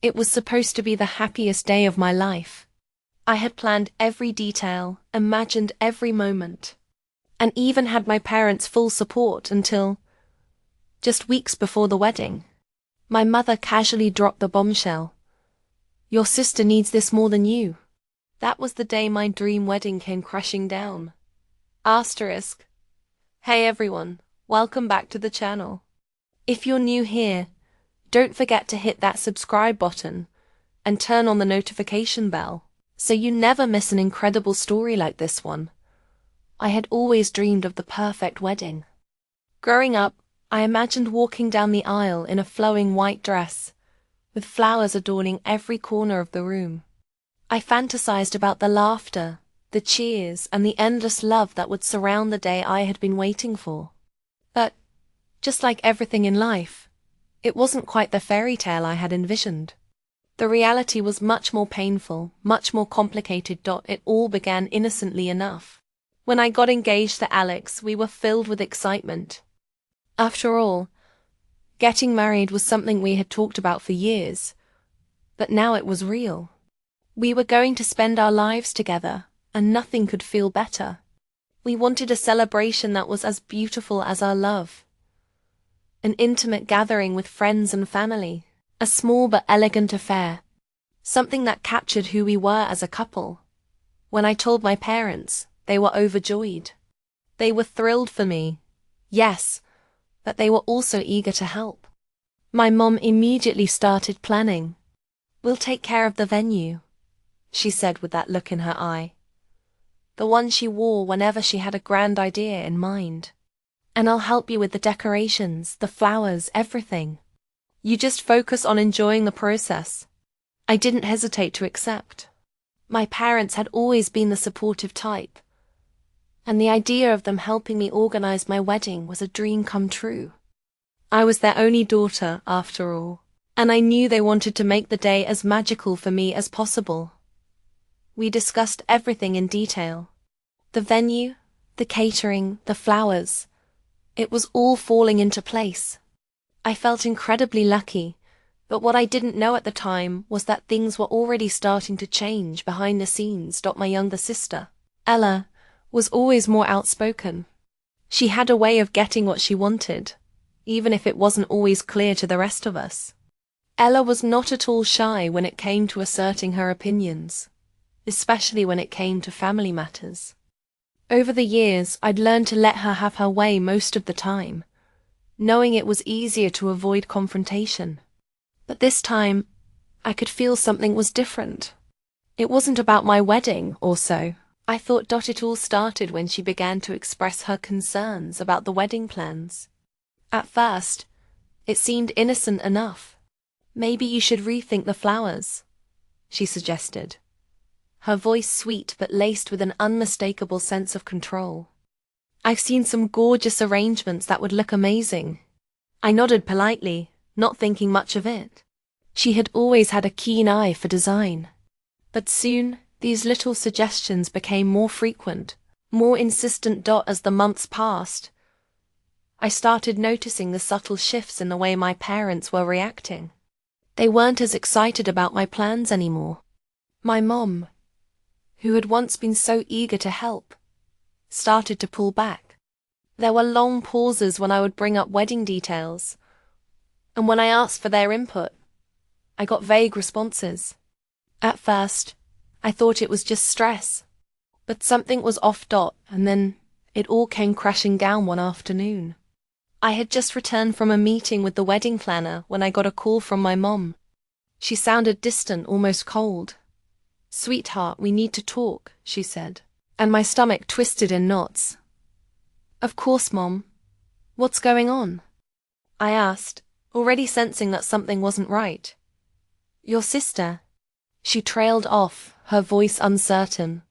It was supposed to be the happiest day of my life. I had planned every detail, imagined every moment, and even had my parents' full support until, just weeks before the wedding, my mother casually dropped the bombshell. "Your sister needs this more than you." That was the day my dream wedding came crashing down. Asterisk. Hey everyone, welcome back to the channel. If you're new here, don't forget to hit that subscribe button and turn on the notification bell so you never miss an incredible story like this one. I had always dreamed of the perfect wedding. Growing up, I imagined walking down the aisle in a flowing white dress, with flowers adorning every corner of the room. I fantasized about the laughter, the cheers, and the endless love that would surround the day I had been waiting for. But, just like everything in life, it wasn't quite the fairy tale I had envisioned. The reality was much more painful, much more complicated. It all began innocently enough. When I got engaged to Alex, we were filled with excitement. After all, getting married was something we had talked about for years, but now it was real. We were going to spend our lives together, and nothing could feel better. We wanted a celebration that was as beautiful as our love. An intimate gathering with friends and family, a small but elegant affair, something that captured who we were as a couple. When I told my parents, they were overjoyed. They were thrilled for me, yes, but they were also eager to help. My mom immediately started planning. "We'll take care of the venue," she said with that look in her eye. The one she wore whenever she had a grand idea in mind. "And I'll help you with the decorations, the flowers, everything. You just focus on enjoying the process." I didn't hesitate to accept. My parents had always been the supportive type, and the idea of them helping me organize my wedding was a dream come true. I was their only daughter, after all, and I knew they wanted to make the day as magical for me as possible. We discussed everything in detail. The venue, the catering, the flowers. It was all falling into place. I felt incredibly lucky, but what I didn't know at the time was that things were already starting to change behind the scenes. My younger sister, Ella, was always more outspoken. She had a way of getting what she wanted, even if it wasn't always clear to the rest of us. Ella was not at all shy when it came to asserting her opinions, especially when it came to family matters. Over the years, I'd learned to let her have her way most of the time, knowing it was easier to avoid confrontation. But this time, I could feel something was different. It wasn't about my wedding or so. I thought it all started when she began to express her concerns about the wedding plans. At first, it seemed innocent enough. "Maybe you should rethink the flowers," she suggested, her voice sweet but laced with an unmistakable sense of control. "I've seen some gorgeous arrangements that would look amazing." I nodded politely, not thinking much of it. She had always had a keen eye for design. But soon, these little suggestions became more frequent, more insistent. As the months passed, I started noticing the subtle shifts in the way my parents were reacting. They weren't as excited about my plans anymore. My mom, who had once been so eager to help, started to pull back. There were long pauses when I would bring up wedding details, and when I asked for their input, I got vague responses. At first, I thought it was just stress, but something was off. And then it all came crashing down one afternoon. I had just returned from a meeting with the wedding planner when I got a call from my mom. She sounded distant, almost cold. "Sweetheart, we need to talk," she said, and my stomach twisted in knots. "Of course, Mom. What's going on?" I asked, already sensing that something wasn't right. "Your sister." She trailed off, her voice uncertain.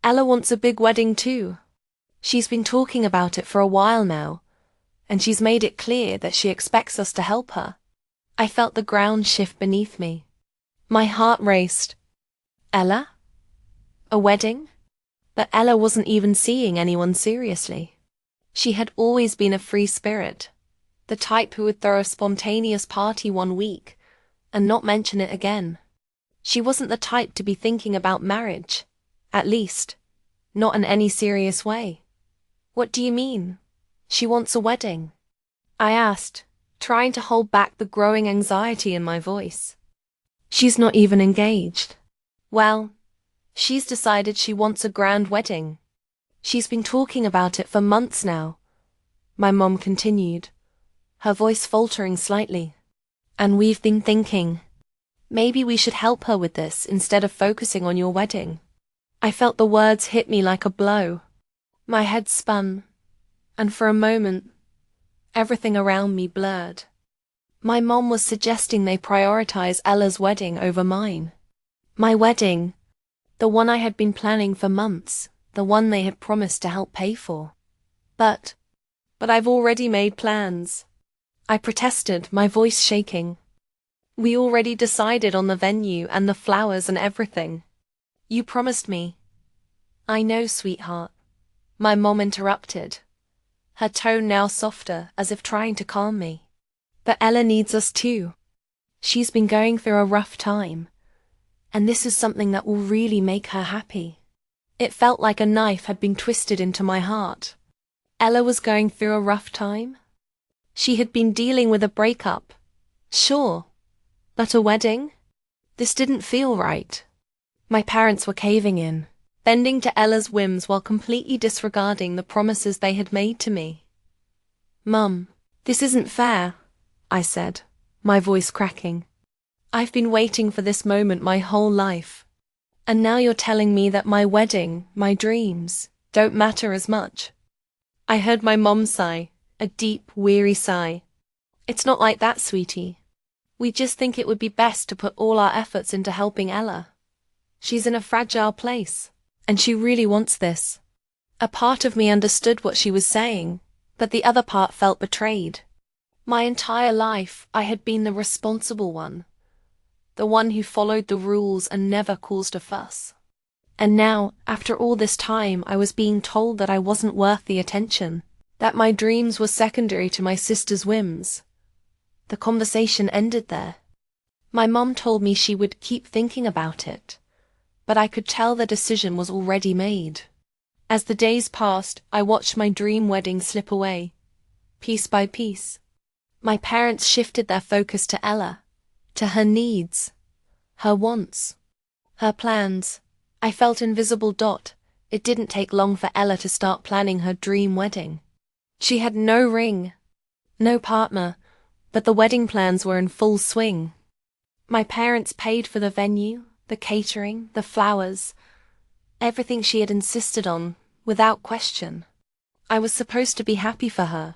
"Ella wants a big wedding too. She's been talking about it for a while now, and she's made it clear that she expects us to help her." I felt the ground shift beneath me. My heart raced. Ella? A wedding? But Ella wasn't even seeing anyone seriously. She had always been a free spirit, the type who would throw a spontaneous party one week and not mention it again. She wasn't the type to be thinking about marriage. At least, not in any serious way. What do you mean? She wants a wedding, I asked, trying to hold back the growing anxiety in my voice. She's not even engaged. Well, she's decided she wants a grand wedding. She's been talking about it for months now, my mom continued, her voice faltering slightly. And we've been thinking, maybe we should help her with this instead of focusing on your wedding. I felt the words hit me like a blow. My head spun, and for a moment, everything around me blurred. My mom was suggesting they prioritize Ella's wedding over mine. My wedding, the one I had been planning for months, the one they had promised to help pay for. But I've already made plans. I protested, my voice shaking. We already decided on the venue and the flowers and everything. You promised me. I know, sweetheart, my mom interrupted, her tone now softer, as if trying to calm me. But Ella needs us too. She's been going through a rough time, and this is something that will really make her happy. It felt like a knife had been twisted into my heart. Ella was going through a rough time? She had been dealing with a breakup. Sure. But a wedding? This didn't feel right. My parents were caving in, bending to Ella's whims while completely disregarding the promises they had made to me. Mum, this isn't fair, I said, my voice cracking. I've been waiting for this moment my whole life. And now you're telling me that my wedding, my dreams, don't matter as much. I heard my mom sigh, a deep, weary sigh. It's not like that, sweetie. We just think it would be best to put all our efforts into helping Ella. She's in a fragile place, and she really wants this. A part of me understood what she was saying, but the other part felt betrayed. My entire life, I had been the responsible one, the one who followed the rules and never caused a fuss. And now, after all this time, I was being told that I wasn't worth the attention, that my dreams were secondary to my sister's whims. The conversation ended there. My mom told me she would keep thinking about it, but I could tell the decision was already made. As the days passed, I watched my dream wedding slip away, piece by piece. My parents shifted their focus to Ella, to her needs, her wants, her plans. I felt invisible dot. It didn't take long for Ella to start planning her dream wedding. She had no ring, no partner, but the wedding plans were in full swing. My parents paid for the venue, the catering, the flowers, everything she had insisted on, without question. I was supposed to be happy for her,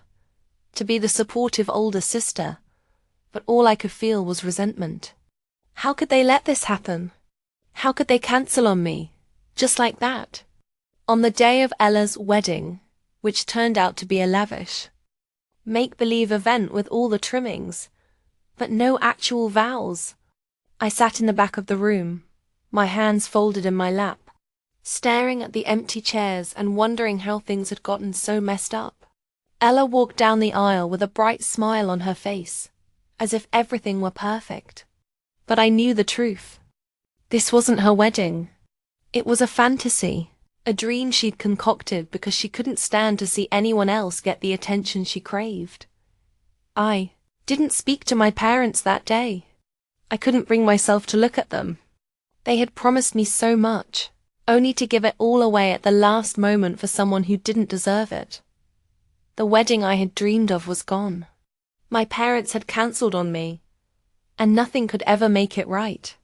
to be the supportive older sister, but all I could feel was resentment. How could they let this happen? How could they cancel on me, just like that? On the day of Ella's wedding, which turned out to be a lavish, make-believe event with all the trimmings, but no actual vows. I sat in the back of the room, my hands folded in my lap, staring at the empty chairs and wondering how things had gotten so messed up. Ella walked down the aisle with a bright smile on her face, as if everything were perfect. But I knew the truth. This wasn't her wedding. It was a fantasy, a dream she'd concocted because she couldn't stand to see anyone else get the attention she craved. I didn't speak to my parents that day. I couldn't bring myself to look at them. They had promised me so much, only to give it all away at the last moment for someone who didn't deserve it. The wedding I had dreamed of was gone. My parents had cancelled on me, and nothing could ever make it right.